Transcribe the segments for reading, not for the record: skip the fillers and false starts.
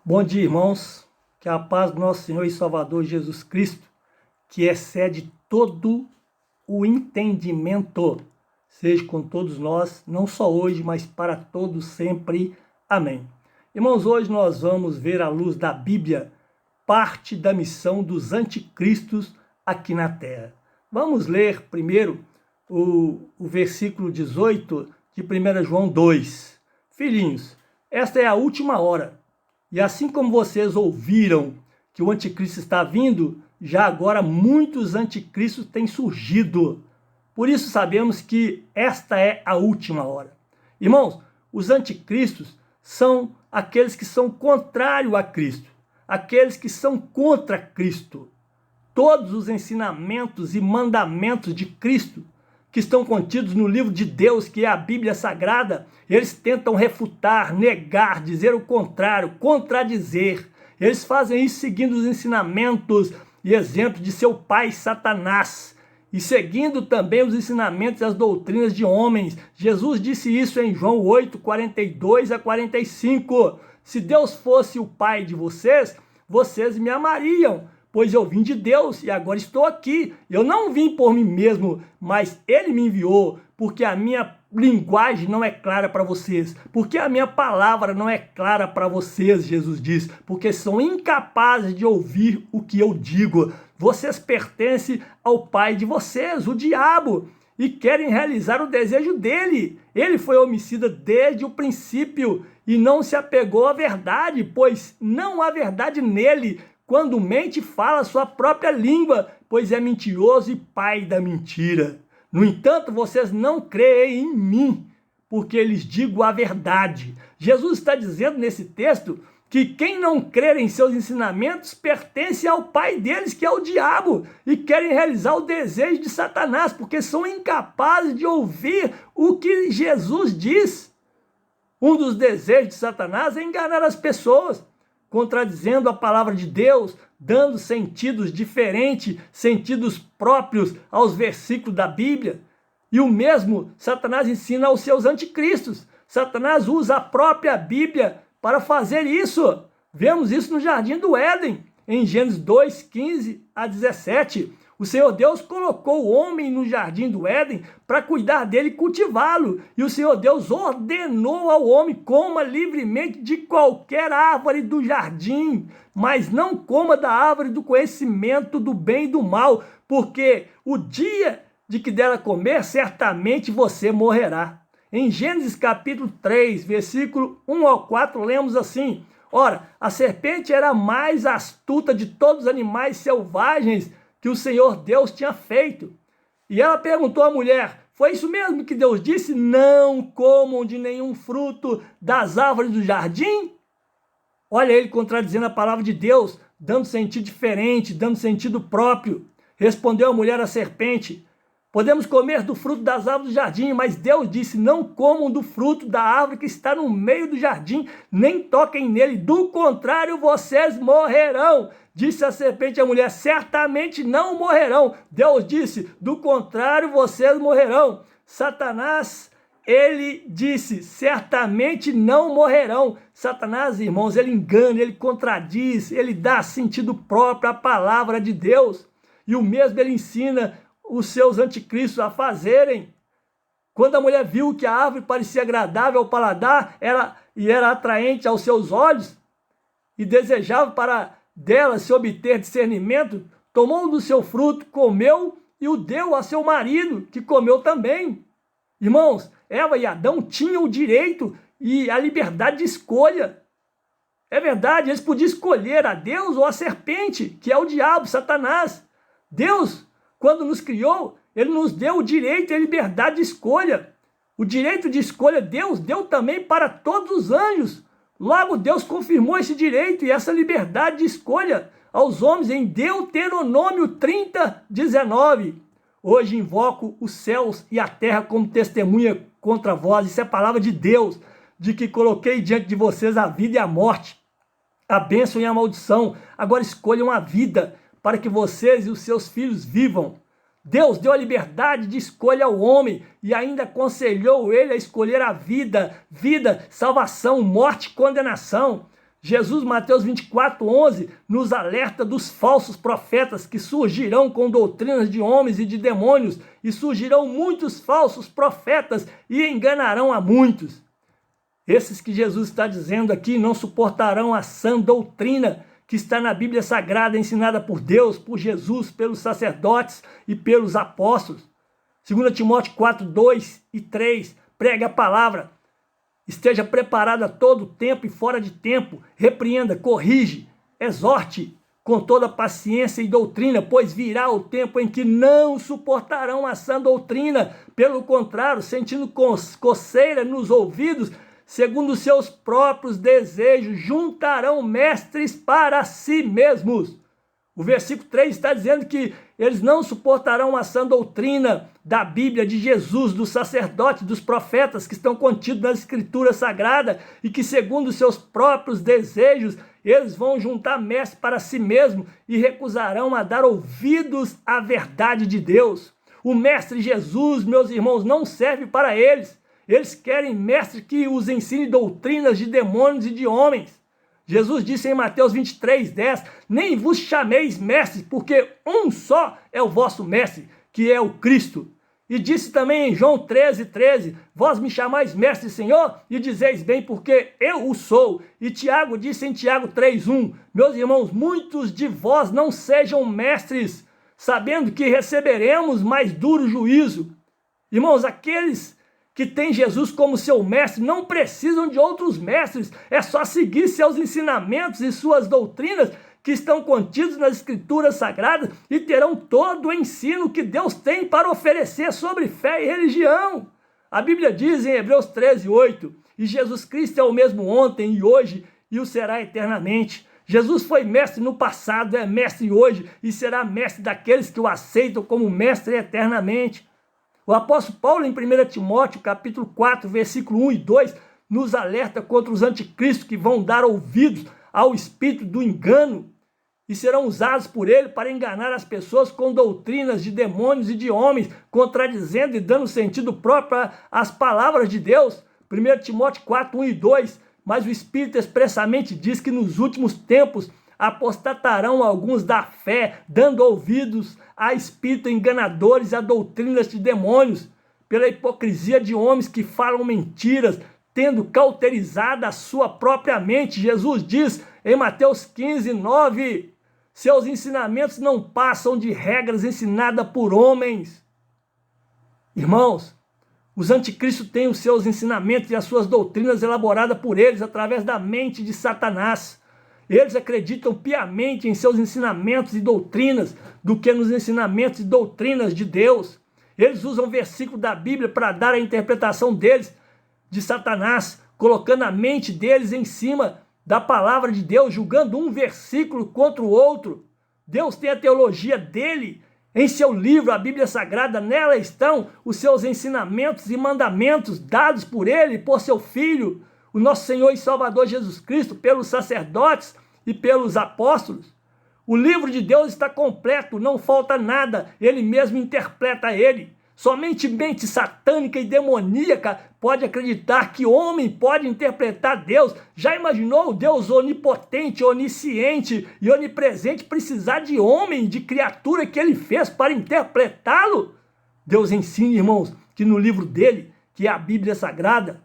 Bom dia, irmãos. Que a paz do nosso Senhor e Salvador Jesus Cristo, que excede todo o entendimento, seja com todos nós, não só hoje, mas para todos sempre. Amém. Irmãos, hoje nós vamos ver à luz da Bíblia parte da missão dos anticristos aqui na Terra. Vamos ler primeiro o versículo 18 de 1 João 2. Filhinhos, esta é a última hora. E assim como vocês ouviram que o anticristo está vindo, já agora muitos anticristos têm surgido. Por isso sabemos que esta é a última hora. Irmãos, os anticristos são aqueles que são contrários a Cristo, aqueles que são contra Cristo. Todos os ensinamentos e mandamentos de Cristo que estão contidos no livro de Deus, que é a Bíblia Sagrada, eles tentam refutar, negar, dizer o contrário, contradizer. Eles fazem isso seguindo os ensinamentos e exemplos de seu pai Satanás, e seguindo também os ensinamentos e as doutrinas de homens. Jesus disse isso em João 8, 42 a 45. Se Deus fosse o pai de vocês, vocês me amariam, pois eu vim de Deus e agora estou aqui. Eu não vim por mim mesmo, mas Ele me enviou, porque a minha linguagem não é clara para vocês, porque a minha palavra não é clara para vocês, Jesus diz, porque são incapazes de ouvir o que eu digo. Vocês pertencem ao pai de vocês, o diabo, e querem realizar o desejo dele. Ele foi homicida desde o princípio e não se apegou à verdade, pois não há verdade nele. Quando mente, fala a sua própria língua, pois é mentiroso e pai da mentira. No entanto, vocês não creem em mim, porque lhes digo a verdade. Jesus está dizendo nesse texto que quem não crer em seus ensinamentos pertence ao pai deles, que é o diabo, e querem realizar o desejo de Satanás, porque são incapazes de ouvir o que Jesus diz. Um dos desejos de Satanás é enganar as pessoas, contradizendo a palavra de Deus, dando sentidos diferentes, sentidos próprios aos versículos da Bíblia. E o mesmo Satanás ensina aos seus anticristos. Satanás usa a própria Bíblia para fazer isso. Vemos isso no Jardim do Éden, em Gênesis 2, 15 a 17. O Senhor Deus colocou o homem no Jardim do Éden para cuidar dele e cultivá-lo. E o Senhor Deus ordenou ao homem: coma livremente de qualquer árvore do jardim, mas não coma da árvore do conhecimento do bem e do mal, porque o dia de que dela comer, certamente você morrerá. Em Gênesis capítulo 3, versículo 1 ao 4, lemos assim: ora, a serpente era a mais astuta de todos os animais selvagens que o Senhor Deus tinha feito. E ela perguntou à mulher: foi isso mesmo que Deus disse? Não comam de nenhum fruto das árvores do jardim? Olha ele contradizendo a palavra de Deus, dando sentido diferente, dando sentido próprio. Respondeu a mulher à serpente: podemos comer do fruto das árvores do jardim, mas Deus disse: não comam do fruto da árvore que está no meio do jardim, nem toquem nele, do contrário vocês morrerão. Disse a serpente à mulher: certamente não morrerão. Deus disse: do contrário vocês morrerão. Satanás, ele disse: certamente não morrerão. Satanás, irmãos, ele engana, ele contradiz, ele dá sentido próprio à palavra de Deus. E o mesmo ele ensina os seus anticristos a fazerem. Quando a mulher viu que a árvore parecia agradável ao paladar e era atraente aos seus olhos, e desejava para dela se obter discernimento, tomou do seu fruto, comeu e o deu a seu marido, que comeu também. Irmãos, Eva e Adão tinham o direito e a liberdade de escolha. É verdade, eles podiam escolher a Deus ou a serpente, que é o diabo, Satanás. Deus, quando nos criou, ele nos deu o direito e a liberdade de escolha. O direito de escolha Deus deu também para todos os anjos. Logo, Deus confirmou esse direito e essa liberdade de escolha aos homens em Deuteronômio 30, 19. Hoje invoco os céus e a terra como testemunha contra vós. Isso é a palavra de Deus, de que coloquei diante de vocês a vida e a morte, a bênção e a maldição. Agora escolham a vida, para que vocês e os seus filhos vivam. Deus deu a liberdade de escolha ao homem e ainda aconselhou ele a escolher a vida, salvação, morte e condenação. Jesus, Mateus 24:11, nos alerta dos falsos profetas que surgirão com doutrinas de homens e de demônios, e surgirão muitos falsos profetas e enganarão a muitos. Esses que Jesus está dizendo aqui não suportarão a sã doutrina que está na Bíblia Sagrada, ensinada por Deus, por Jesus, pelos sacerdotes e pelos apóstolos. 2 Timóteo 4:2 e 3, pregue a palavra. Esteja preparado a todo tempo e fora de tempo, repreenda, corrige, exorte com toda paciência e doutrina, pois virá o tempo em que não suportarão a sã doutrina. Pelo contrário, sentindo coceira nos ouvidos, segundo seus próprios desejos, juntarão mestres para si mesmos. O versículo 3 está dizendo que eles não suportarão a sã doutrina da Bíblia, de Jesus, dos sacerdotes, dos profetas que estão contidos nas Escrituras Sagradas e que, segundo seus próprios desejos, eles vão juntar mestres para si mesmos e recusarão a dar ouvidos à verdade de Deus. O mestre Jesus, meus irmãos, não serve para eles. Eles querem mestre que os ensine doutrinas de demônios e de homens. Jesus disse em Mateus 23:10, nem vos chameis mestres, porque um só é o vosso mestre, que é o Cristo. E disse também em João 13:13, vós me chamais mestre, Senhor, e dizeis bem, porque eu o sou. E Tiago disse em Tiago 3:1, meus irmãos, muitos de vós não sejam mestres, sabendo que receberemos mais duro juízo. Irmãos, aqueles que tem Jesus como seu mestre, não precisam de outros mestres, é só seguir seus ensinamentos e suas doutrinas que estão contidos nas Escrituras Sagradas e terão todo o ensino que Deus tem para oferecer sobre fé e religião. A Bíblia diz em Hebreus 13:8, e Jesus Cristo é o mesmo ontem e hoje e o será eternamente. Jesus foi mestre no passado, é mestre hoje e será mestre daqueles que o aceitam como mestre eternamente. O apóstolo Paulo, em 1 Timóteo, capítulo 4, versículo 1 e 2, nos alerta contra os anticristos que vão dar ouvidos ao espírito do engano e serão usados por ele para enganar as pessoas com doutrinas de demônios e de homens, contradizendo e dando sentido próprio às palavras de Deus. 1 Timóteo 4, 1 e 2, mas o Espírito expressamente diz que nos últimos tempos apostatarão alguns da fé, dando ouvidos a espíritos enganadores e a doutrinas de demônios, pela hipocrisia de homens que falam mentiras, tendo cauterizado a sua própria mente. Jesus diz em Mateus 15:9, seus ensinamentos não passam de regras ensinadas por homens. Irmãos, os anticristos têm os seus ensinamentos e as suas doutrinas elaboradas por eles através da mente de Satanás. Eles acreditam piamente em seus ensinamentos e doutrinas do que nos ensinamentos e doutrinas de Deus. Eles usam versículos da Bíblia para dar a interpretação deles, de Satanás, colocando a mente deles em cima da palavra de Deus, julgando um versículo contra o outro. Deus tem a teologia dele em seu livro, a Bíblia Sagrada. Nela estão os seus ensinamentos e mandamentos dados por ele, por seu Filho, o nosso Senhor e Salvador Jesus Cristo, pelos sacerdotes e pelos apóstolos. O livro de Deus está completo, não falta nada, ele mesmo interpreta ele. Somente mente satânica e demoníaca pode acreditar que homem pode interpretar Deus. Já imaginou o Deus onipotente, onisciente e onipresente precisar de homem, de criatura que ele fez para interpretá-lo? Deus ensina, irmãos, que no livro dele, que é a Bíblia Sagrada,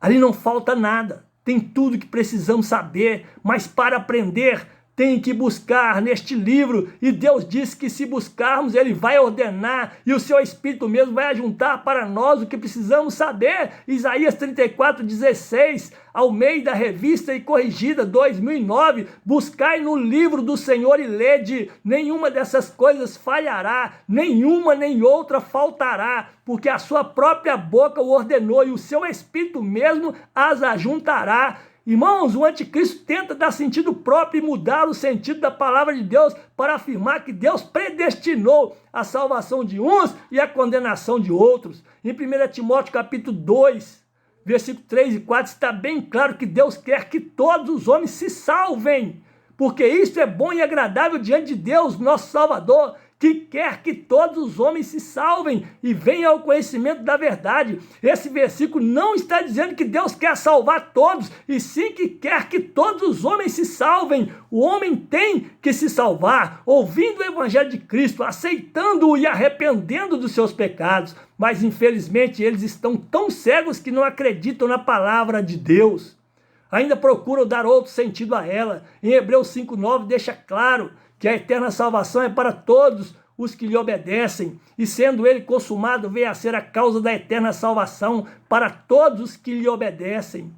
ali não falta nada, tem tudo que precisamos saber, mas para aprender tem que buscar neste livro, e Deus disse que se buscarmos, ele vai ordenar, e o seu Espírito mesmo vai ajuntar para nós o que precisamos saber. Isaías 34:16, Almeida Revista e Corrigida 2009, buscai no livro do Senhor e lede, nenhuma dessas coisas falhará, nenhuma nem outra faltará, porque a sua própria boca o ordenou, e o seu Espírito mesmo as ajuntará. Irmãos, o anticristo tenta dar sentido próprio e mudar o sentido da palavra de Deus para afirmar que Deus predestinou a salvação de uns e a condenação de outros. Em 1 Timóteo capítulo 2, versículo 3 e 4, está bem claro que Deus quer que todos os homens se salvem, porque isso é bom e agradável diante de Deus, nosso Salvador, que quer que todos os homens se salvem e venham ao conhecimento da verdade. Esse versículo não está dizendo que Deus quer salvar todos, e sim que quer que todos os homens se salvem. O homem tem que se salvar, ouvindo o evangelho de Cristo, aceitando-o e arrependendo dos seus pecados. Mas infelizmente eles estão tão cegos que não acreditam na palavra de Deus. Ainda procuram dar outro sentido a ela. Em Hebreus 5:9 deixa claro que a eterna salvação é para todos os que lhe obedecem, e sendo ele consumado, veio a ser a causa da eterna salvação para todos os que lhe obedecem.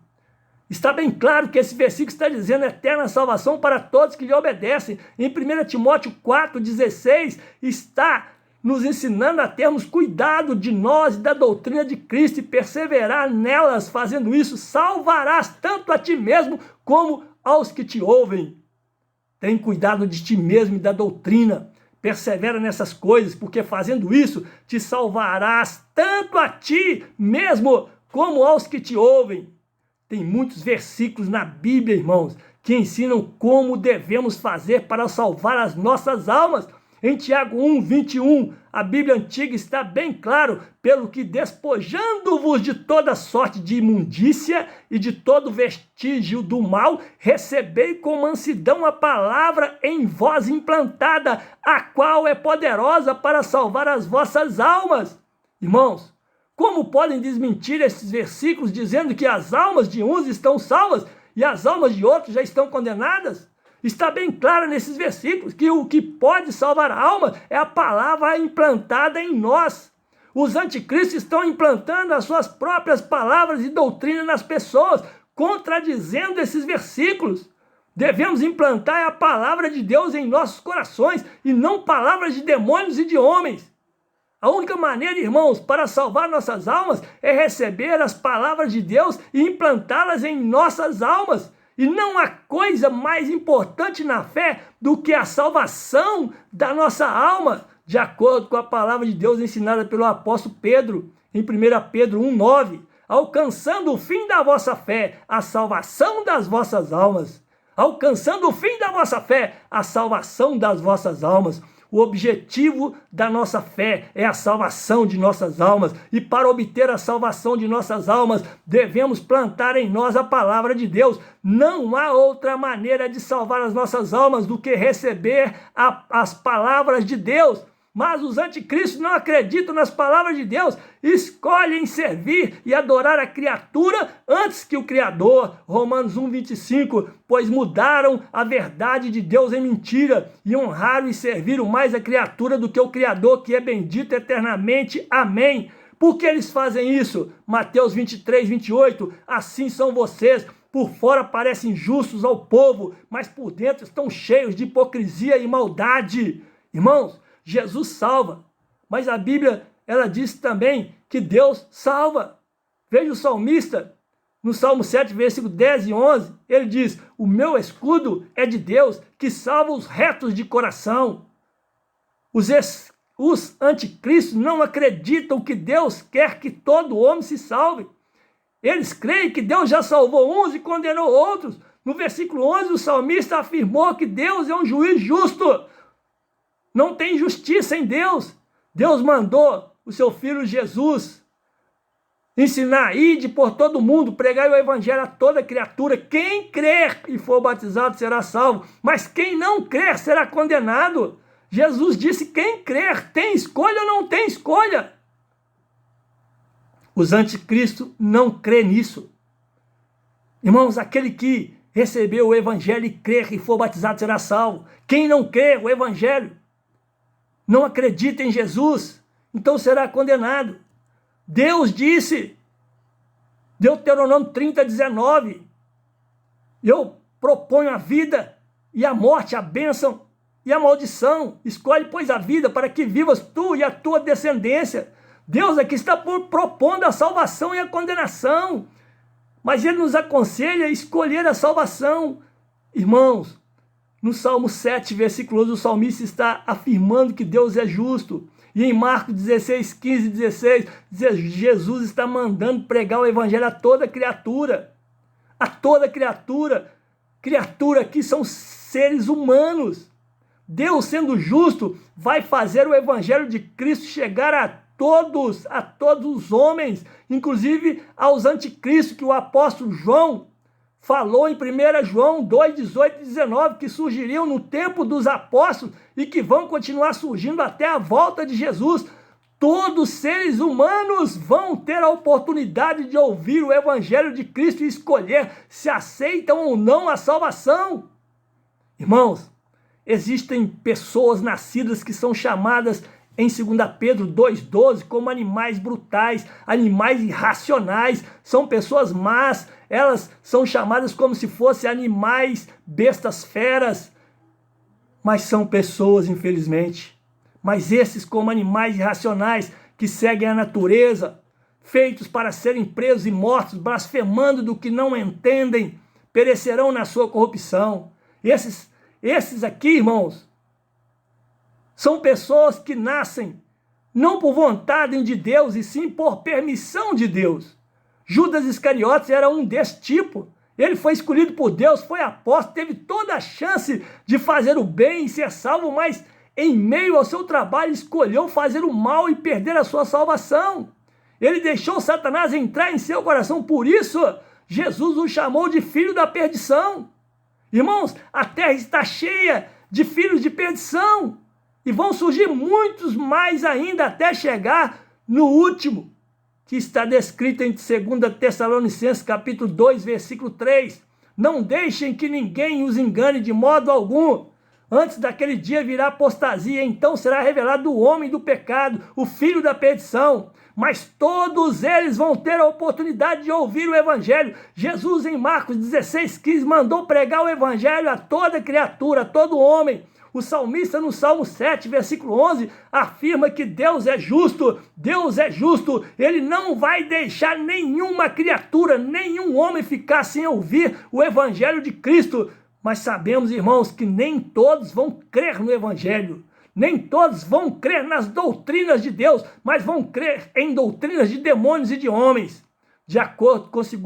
Está bem claro que esse versículo está dizendo eterna salvação para todos que lhe obedecem. Em 1 Timóteo 4,16 está nos ensinando a termos cuidado de nós e da doutrina de Cristo e perseverar nelas. Fazendo isso, salvarás tanto a ti mesmo como aos que te ouvem. Tem cuidado de ti mesmo e da doutrina. Persevera nessas coisas, porque fazendo isso, te salvarás tanto a ti mesmo como aos que te ouvem. Tem muitos versículos na Bíblia, irmãos, que ensinam como devemos fazer para salvar as nossas almas. Em Tiago 1:21, a Bíblia Antiga está bem claro, pelo que despojando-vos de toda sorte de imundícia e de todo vestígio do mal, recebei com mansidão a palavra em vós implantada, a qual é poderosa para salvar as vossas almas. Irmãos, como podem desmentir esses versículos dizendo que as almas de uns estão salvas e as almas de outros já estão condenadas? Está bem claro nesses versículos que o que pode salvar a alma é a palavra implantada em nós. Os anticristos estão implantando as suas próprias palavras e doutrina nas pessoas, contradizendo esses versículos. Devemos implantar a palavra de Deus em nossos corações e não palavras de demônios e de homens. A única maneira, irmãos, para salvar nossas almas é receber as palavras de Deus e implantá-las em nossas almas. E não há coisa mais importante na fé do que a salvação da nossa alma, de acordo com a palavra de Deus ensinada pelo apóstolo Pedro, em 1 Pedro 1:9, alcançando o fim da vossa fé, a salvação das vossas almas. Alcançando o fim da vossa fé, a salvação das vossas almas. O objetivo da nossa fé é a salvação de nossas almas. E para obter a salvação de nossas almas, devemos plantar em nós a palavra de Deus. Não há outra maneira de salvar as nossas almas do que receber as palavras de Deus. Mas os anticristos não acreditam nas palavras de Deus, escolhem servir e adorar a criatura antes que o Criador. Romanos 1:25, pois mudaram a verdade de Deus em mentira e honraram e serviram mais a criatura do que o Criador, que é bendito eternamente. Amém. Por que eles fazem isso? Mateus 23:28, assim são vocês. Por fora parecem justos ao povo, mas por dentro estão cheios de hipocrisia e maldade. Irmãos, Jesus salva, mas a Bíblia, ela diz também que Deus salva. Veja o salmista, no Salmo 7, versículo 10 e 11, ele diz, o meu escudo é de Deus, que salva os retos de coração. Os anticristos não acreditam que Deus quer que todo homem se salve. Eles creem que Deus já salvou uns e condenou outros. No versículo 11, o salmista afirmou que Deus é um juiz justo. Não tem justiça em Deus. Deus mandou o seu filho Jesus ensinar, ide por todo mundo, pregar o evangelho a toda criatura. Quem crer e for batizado será salvo, mas quem não crer será condenado. Jesus disse, quem crer tem escolha ou não tem escolha. Os anticristos não crêem nisso. Irmãos, aquele que recebeu o evangelho e crer e for batizado será salvo. Quem não crer o evangelho, não acredita em Jesus, então será condenado. Deus disse, Deuteronômio 30:19, eu proponho a vida e a morte, a bênção e a maldição. Escolhe, pois, a vida para que vivas tu e a tua descendência. Deus aqui está propondo a salvação e a condenação, mas Ele nos aconselha a escolher a salvação. Irmãos, no Salmo 7, versículo 11, o salmista está afirmando que Deus é justo. E em Marcos 16, 15 e 16, Jesus está mandando pregar o evangelho a toda criatura. A toda criatura. Criatura aqui são seres humanos. Deus, sendo justo, vai fazer o evangelho de Cristo chegar a todos os homens, inclusive aos anticristos, que o apóstolo João falou em 1 João 2, 18 e 19, que surgiriam no tempo dos apóstolos e que vão continuar surgindo até a volta de Jesus. Todos os seres humanos vão ter a oportunidade de ouvir o evangelho de Cristo e escolher se aceitam ou não a salvação. Irmãos, existem pessoas nascidas que são chamadas em 2 Pedro 2,12 como animais brutais, animais irracionais, são pessoas más, elas são chamadas como se fossem animais, bestas feras, mas são pessoas, infelizmente. Mas esses, como animais irracionais que seguem a natureza, feitos para serem presos e mortos, blasfemando do que não entendem, perecerão na sua corrupção. Esses aqui, irmãos, são pessoas que nascem não por vontade de Deus, e sim por permissão de Deus. Judas Iscariotes era um desse tipo. Ele foi escolhido por Deus, foi apóstolo, teve toda a chance de fazer o bem e ser salvo, mas em meio ao seu trabalho escolheu fazer o mal e perder a sua salvação. Ele deixou Satanás entrar em seu coração, por isso Jesus o chamou de filho da perdição. Irmãos, a terra está cheia de filhos de perdição. E vão surgir muitos mais ainda até chegar no último, que está descrito em 2 Tessalonicenses capítulo 2, versículo 3. Não deixem que ninguém os engane de modo algum. Antes daquele dia virá apostasia, então será revelado o homem do pecado, o filho da perdição. Mas todos eles vão ter a oportunidade de ouvir o evangelho. Jesus, em Marcos 16,15, mandou pregar o evangelho a toda criatura, a todo homem. O salmista, no Salmo 7, versículo 11, afirma que Deus é justo, Ele não vai deixar nenhuma criatura, nenhum homem ficar sem ouvir o evangelho de Cristo. Mas sabemos, irmãos, que nem todos vão crer no evangelho, nem todos vão crer nas doutrinas de Deus, mas vão crer em doutrinas de demônios e de homens. De acordo com 2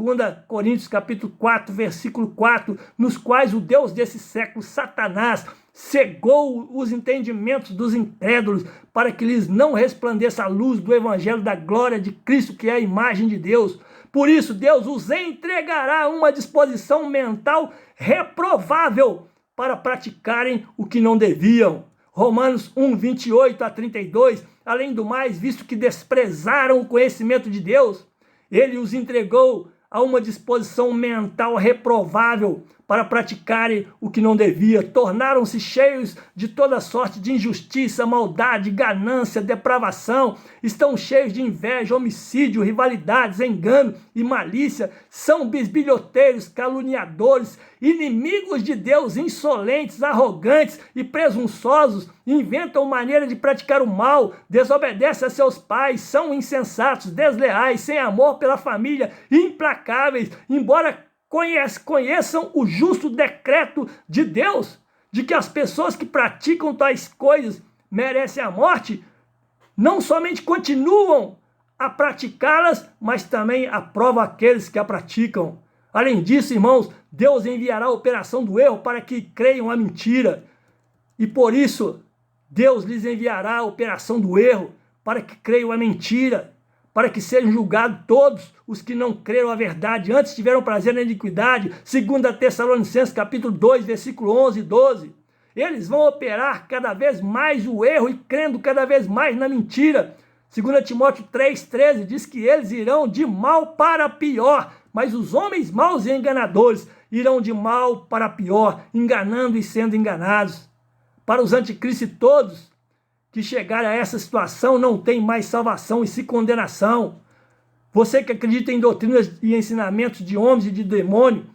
Coríntios capítulo 4, versículo 4, nos quais o Deus desse século, Satanás, cegou os entendimentos dos incrédulos para que lhes não resplandeça a luz do evangelho da glória de Cristo, que é a imagem de Deus. Por isso, Deus os entregará a uma disposição mental reprovável para praticarem o que não deviam. Romanos 1, 28 a 32, além do mais, visto que desprezaram o conhecimento de Deus, Ele os entregou a uma disposição mental reprovável para praticarem o que não devia. Tornaram-se cheios de toda sorte de injustiça, maldade, ganância, depravação. Estão cheios de inveja, homicídio, rivalidades, engano e malícia. São bisbilhoteiros, caluniadores, inimigos de Deus, insolentes, arrogantes e presunçosos. Inventam maneira de praticar o mal, desobedecem a seus pais, são insensatos, desleais, sem amor pela família, implacáveis, embora conheçam o justo decreto de Deus, de que as pessoas que praticam tais coisas merecem a morte, não somente continuam a praticá-las, mas também aprovam aqueles que a praticam. Além disso, irmãos, Deus enviará a operação do erro para que creiam a mentira. E por isso, Deus lhes enviará a operação do erro para que creiam a mentira, para que sejam julgados todos os que não creram a verdade, antes tiveram prazer na iniquidade. 2 Tessalonicenses capítulo 2, versículo 11 e 12. Eles vão operar cada vez mais o erro e crendo cada vez mais na mentira. 2 Timóteo 3,13 diz que eles irão de mal para pior, mas os homens maus e enganadores irão de mal para pior, enganando e sendo enganados. Para os anticristos todos que chegarem a essa situação não tem mais salvação e sim condenação. Você que acredita em doutrinas e ensinamentos de homens e de demônio,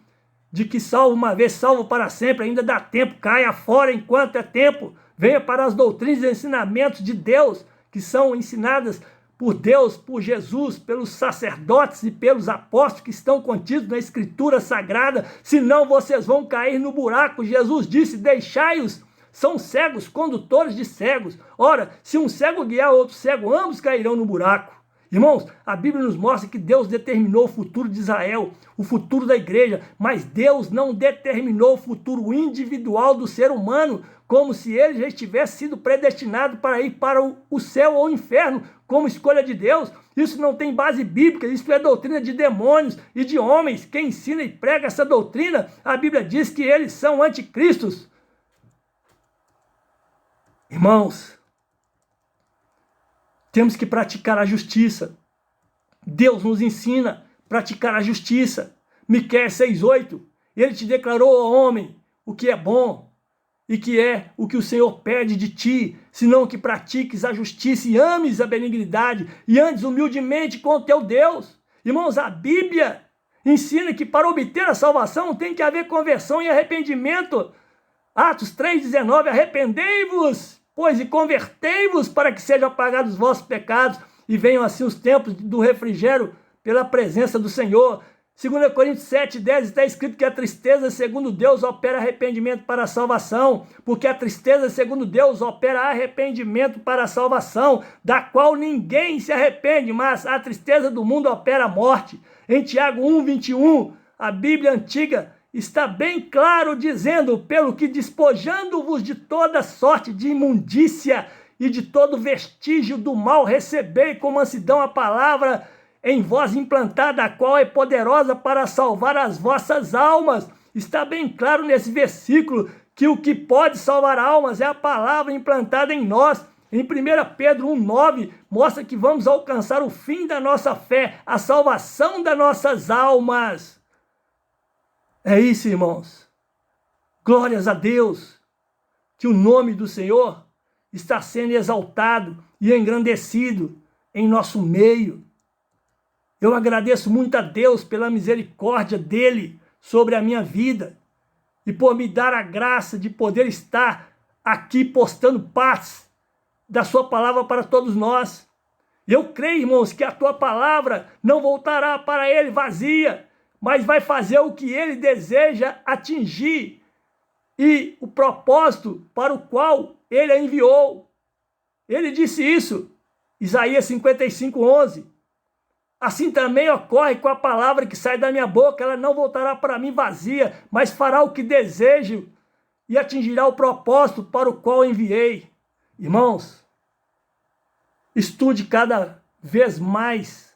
de que salvo uma vez, salvo para sempre, ainda dá tempo, caia fora enquanto é tempo. Venha para as doutrinas e ensinamentos de Deus, que são ensinadas por Deus, por Jesus, pelos sacerdotes e pelos apóstolos que estão contidos na Escritura Sagrada, senão vocês vão cair no buraco. Jesus disse, deixai-os, são cegos, condutores de cegos. Ora, se um cego guiar outro cego, ambos cairão no buraco. Irmãos, a Bíblia nos mostra que Deus determinou o futuro de Israel, o futuro da igreja, mas Deus não determinou o futuro individual do ser humano, como se ele já tivesse sido predestinado para ir para o céu ou o inferno, como escolha de Deus. Isso não tem base bíblica, isso é doutrina de demônios e de homens. Quem ensina e prega essa doutrina, a Bíblia diz que eles são anticristos. Irmãos, temos que praticar a justiça. Deus nos ensina a praticar a justiça. Miqueias 6:8, ele te declarou, ó homem, o que é bom e que é o que o Senhor pede de ti, senão que pratiques a justiça e ames a benignidade e andes humildemente com o teu Deus. Irmãos, a Bíblia ensina que para obter a salvação tem que haver conversão e arrependimento. Atos 3:19, arrependei-vos, pois, e convertei-vos para que sejam apagados os vossos pecados e venham assim os tempos do refrigério pela presença do Senhor. 2 Coríntios 7:10 está escrito que a tristeza segundo Deus opera arrependimento para a salvação, porque a tristeza segundo Deus opera arrependimento para a salvação, da qual ninguém se arrepende, mas a tristeza do mundo opera a morte. Em Tiago 1:21, a Bíblia antiga está bem claro dizendo, pelo que despojando-vos de toda sorte de imundícia e de todo vestígio do mal, recebei com mansidão a palavra em vós implantada, a qual é poderosa para salvar as vossas almas. Está bem claro nesse versículo que o que pode salvar almas é a palavra implantada em nós. Em 1 Pedro 1:9, mostra que vamos alcançar o fim da nossa fé, a salvação das nossas almas. É isso, irmãos. Glórias a Deus, que o nome do Senhor está sendo exaltado e engrandecido em nosso meio. Eu agradeço muito a Deus pela misericórdia dele sobre a minha vida e por me dar a graça de poder estar aqui postando partes da sua palavra para todos nós. Eu creio, irmãos, que a tua palavra não voltará para ele vazia, mas vai fazer o que ele deseja atingir e o propósito para o qual ele a enviou. Ele disse isso, Isaías 55:11. Assim também ocorre com a palavra que sai da minha boca, ela não voltará para mim vazia, mas fará o que desejo e atingirá o propósito para o qual enviei. Irmãos, estude cada vez mais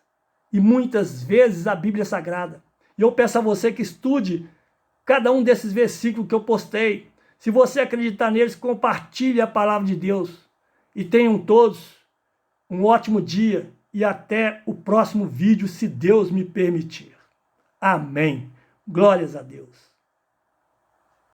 e muitas vezes a Bíblia Sagrada. E eu peço a você que estude cada um desses versículos que eu postei. Se você acreditar neles, compartilhe a palavra de Deus. E tenham todos um ótimo dia. E até o próximo vídeo, se Deus me permitir. Amém. Glórias a Deus.